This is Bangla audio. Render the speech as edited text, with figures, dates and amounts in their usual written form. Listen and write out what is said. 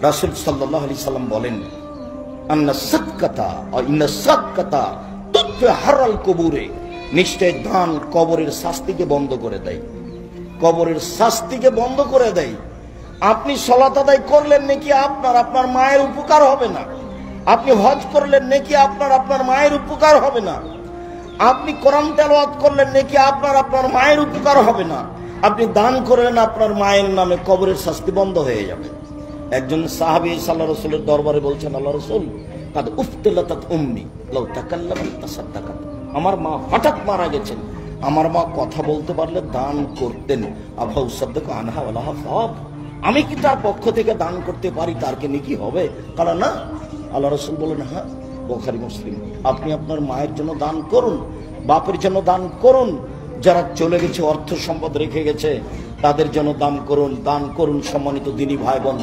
রাসূল সাল্লাল্লাহু আলাইহি সাল্লাম বলেন, আন্না সাদকাতা ও ইন্না সাদকাতা তুতহারাল কুবুরে, নিশ্চয় দান কবরের শাস্তিকে বন্ধ করে দেয়, কবরের শাস্তিকে বন্ধ করে দেয়। আপনি সালাত আদায় করলেন নাকি আপনার মায়ের উপকার হবে না, আপনি হজ করলেন নাকি আপনার মায়ের উপকার হবে না, আপনি কোরআন তেলাওয়াত করলেন নাকি আপনার মায়ের উপকার হবে না, আপনি দান করলেন আপনার মায়ের নামে, কবরের শাস্তি বন্ধ হয়ে যাবে। একজন সাহাবী সাল্লাল্লাহু আলাইহি ওয়াসাল্লামের দরবারে বলছেন, আল্লাহ রাসূল, কাদ উফতিলাতাত উম্মি লাউ তাকাল্লামাত তাসাদ্দাকাত, আমার মা হঠাৎ মারা গেছেন, আমার মা কথা বলতে পারলে দান করতেন, আফা উসাদ্দাকু আনহা ওয়ালাহা সাওয়াব, আমি কি তার পক্ষ থেকে দান করতে পারি, তার কি নেকি হবে? কারণ না, আল্লাহ রাসূল বলেন, হ্যাঁ, বুখারী মুসলিম, আপনি আপনার মায়ের জন্য দান করুন, বাপের জন্য দান করুন, যারা চলে গেছে অর্থ সম্পদ রেখে গেছে তাদের জন্য দান করুন, দান করুন। সম্মানিত দিনী ভাই বোন,